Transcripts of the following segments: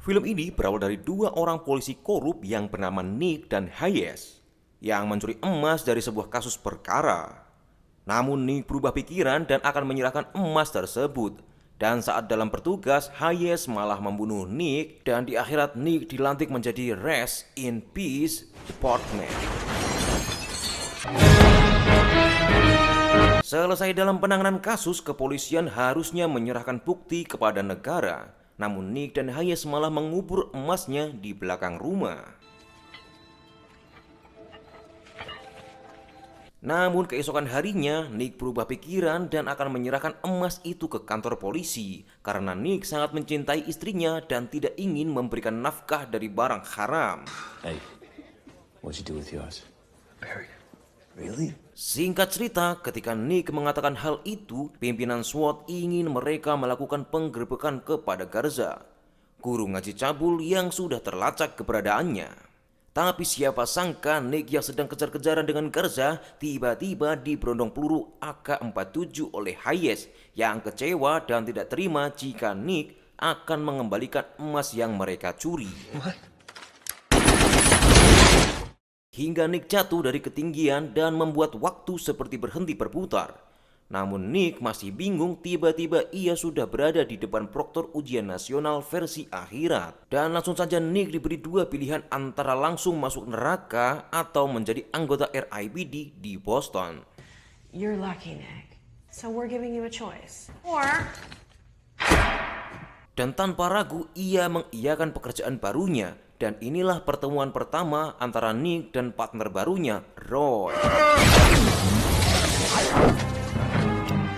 Film ini berawal dari dua orang polisi korup yang bernama Nick dan Hayes yang mencuri emas dari sebuah kasus perkara. Namun Nick berubah pikiran dan akan menyerahkan emas tersebut. Dan saat dalam bertugas, Hayes malah membunuh Nick dan di akhirat Nick dilantik menjadi Rest in Peace Department. Selesai dalam penanganan kasus, kepolisian harusnya menyerahkan bukti kepada negara. Namun Nick dan Hayes malah mengubur emasnya di belakang rumah. Namun keesokan harinya, Nick berubah pikiran dan akan menyerahkan emas itu ke kantor polisi karena Nick sangat mencintai istrinya dan tidak ingin memberikan nafkah dari barang haram. Hey, what'd you do with yours? Buried. Really? Singkat cerita, ketika Nick mengatakan hal itu, pimpinan SWAT ingin mereka melakukan penggerebekan kepada Garza, guru ngaji cabul yang sudah terlacak keberadaannya. Tapi siapa sangka Nick yang sedang kejar-kejaran dengan Garza tiba-tiba diberondong peluru AK-47 oleh Hayes yang kecewa dan tidak terima jika Nick akan mengembalikan emas yang mereka curi. Hingga Nick jatuh dari ketinggian dan membuat waktu seperti berhenti berputar. Namun Nick masih bingung, tiba-tiba ia sudah berada di depan proktor ujian nasional versi akhirat. Dan langsung saja Nick diberi dua pilihan antara langsung masuk neraka atau menjadi anggota RIPD di Boston. You're lucky, Nick. So we're giving you a choice. Or... Dan tanpa ragu ia mengiyakan pekerjaan barunya. Dan inilah pertemuan pertama antara Nick dan partner barunya, Roy.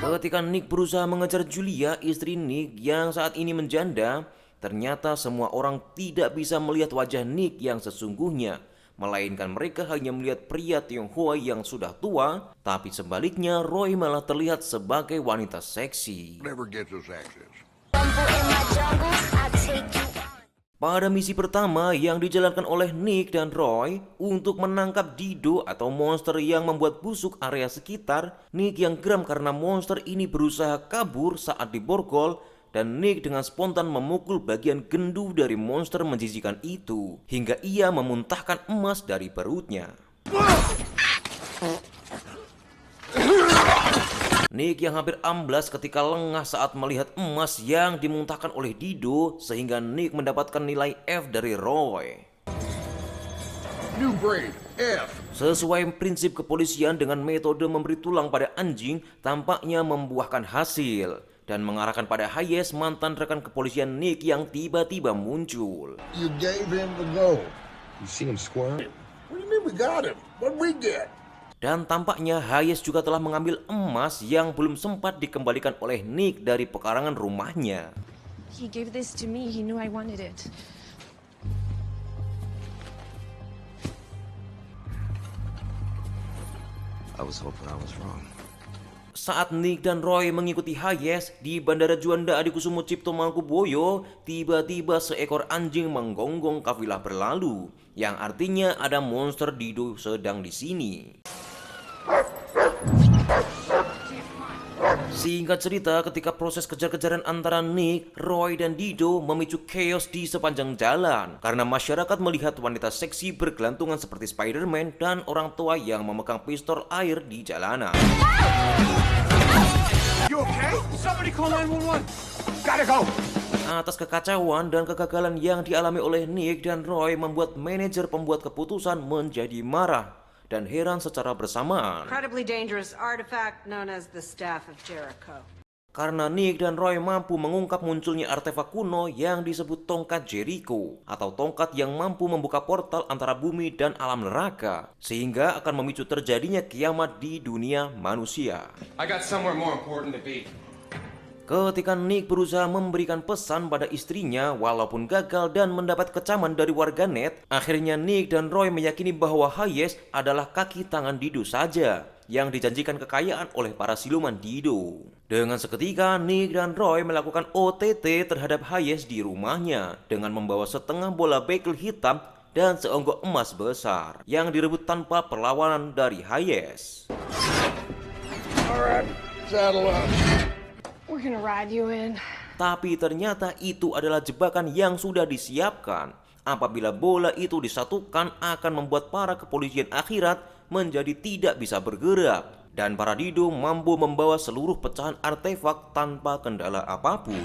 Ketika Nick berusaha mengejar Julia, istri Nick yang saat ini menjanda, ternyata semua orang tidak bisa melihat wajah Nick yang sesungguhnya, melainkan mereka hanya melihat pria Tionghoa yang sudah tua. Tapi sebaliknya, Roy malah terlihat sebagai wanita seksi. Never gets us access. Pada misi pertama yang dijalankan oleh Nick dan Roy untuk menangkap Dido atau monster yang membuat busuk area sekitar, Nick yang geram karena monster ini berusaha kabur saat diborgol dan Nick dengan spontan memukul bagian gendu dari monster menjijikan itu hingga ia memuntahkan emas dari perutnya. Nick yang hampir amblas ketika lengah saat melihat emas yang dimuntahkan oleh Dido sehingga Nick mendapatkan nilai F dari Roy. New grade, F. Sesuai prinsip kepolisian dengan metode memberi tulang pada anjing tampaknya membuahkan hasil dan mengarahkan pada Hayes, mantan rekan kepolisian Nick yang tiba-tiba muncul. You gave him the gold. You see him squirm? What do you mean we got him? What'd we get? Dan tampaknya Hayes juga telah mengambil emas yang belum sempat dikembalikan oleh Nick dari pekarangan rumahnya. He gave this to me. He knew I wanted it. I was hoping I was wrong. Saat Nick dan Roy mengikuti Hayes di Bandara Juanda Adikusumo Cipto Mangkuboyo, tiba-tiba seekor anjing menggonggong kafilah berlalu, yang artinya ada monster Dido sedang di sini. Singkat cerita, ketika proses kejar-kejaran antara Nick, Roy, dan Dido memicu chaos di sepanjang jalan karena masyarakat melihat wanita seksi bergelantungan seperti Spider-Man dan orang tua yang memegang pistol air di jalanan. You okay? Somebody call 911. Gotta go. Atas kekacauan dan kegagalan yang dialami oleh Nick dan Roy membuat manajer pembuat keputusan menjadi marah dan heran secara bersamaan. Incredibly dangerous artifact known as the Staff of Jericho. Karena Nick dan Roy mampu mengungkap munculnya artefak kuno yang disebut tongkat Jericho atau tongkat yang mampu membuka portal antara bumi dan alam neraka sehingga akan memicu terjadinya kiamat di dunia manusia. I got somewhere more important to be. Ketika Nick berusaha memberikan pesan pada istrinya walaupun gagal dan mendapat kecaman dari warganet, akhirnya Nick dan Roy meyakini bahwa Hayes adalah kaki tangan Dido saja yang dijanjikan kekayaan oleh para siluman Dido. Dengan seketika, Nick dan Roy melakukan OTT terhadap Hayes di rumahnya dengan membawa setengah bola bagel hitam dan seonggok emas besar yang direbut tanpa perlawanan dari Hayes. All right, saddle up. We're gonna ride you in. Tapi ternyata itu adalah jebakan yang sudah disiapkan. Apabila bola itu disatukan akan membuat para kepolisian akhirat menjadi tidak bisa bergerak. Dan para Dido mampu membawa seluruh pecahan artefak tanpa kendala apapun.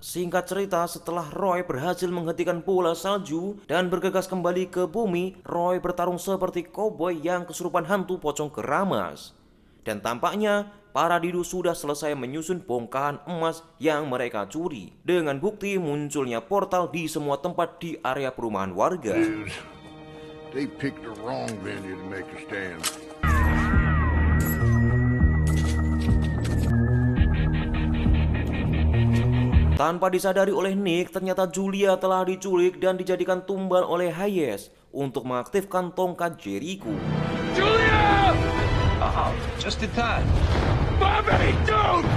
Singkat cerita, setelah Roy berhasil menghentikan bola salju dan bergegas kembali ke bumi, Roy bertarung seperti koboi yang kesurupan hantu pocong keramas. Dan tampaknya para Dido sudah selesai menyusun bongkahan emas yang mereka curi. Dengan bukti munculnya portal di semua tempat di area perumahan warga. They picked the wrong venue to make a stand. Tanpa disadari oleh Nick, ternyata Julia telah diculik dan dijadikan tumbal oleh Hayes untuk mengaktifkan tongkat Jericho. Julia! Just in time. Bobby, dude!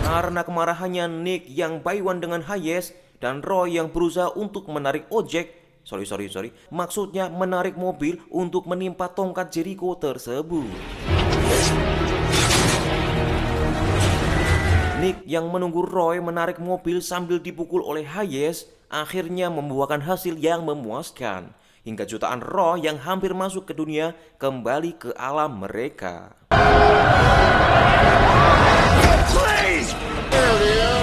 Karena kemarahannya, Nick yang by one dengan Hayes dan Roy yang berusaha untuk menarik ojek, maksudnya menarik mobil untuk menimpa tongkat Jericho tersebut. Nick yang menunggu Roy menarik mobil sambil dipukul oleh Hayes akhirnya membuahkan hasil yang memuaskan, hingga jutaan roh yang hampir masuk ke dunia kembali ke alam mereka. Please! There it is.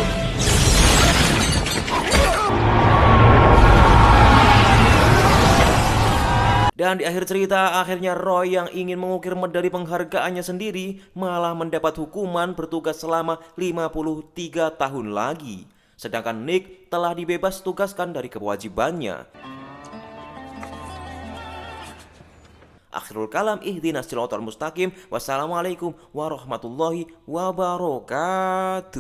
Dan di akhir cerita, akhirnya Roy yang ingin mengukir medali penghargaannya sendiri malah mendapat hukuman bertugas selama 53 tahun lagi. Sedangkan Nick telah dibebas tugaskan dari kewajibannya. Akhirul kalam, ihdinas shiratal mustaqim. Wassalamualaikum warahmatullahi wabarakatuh.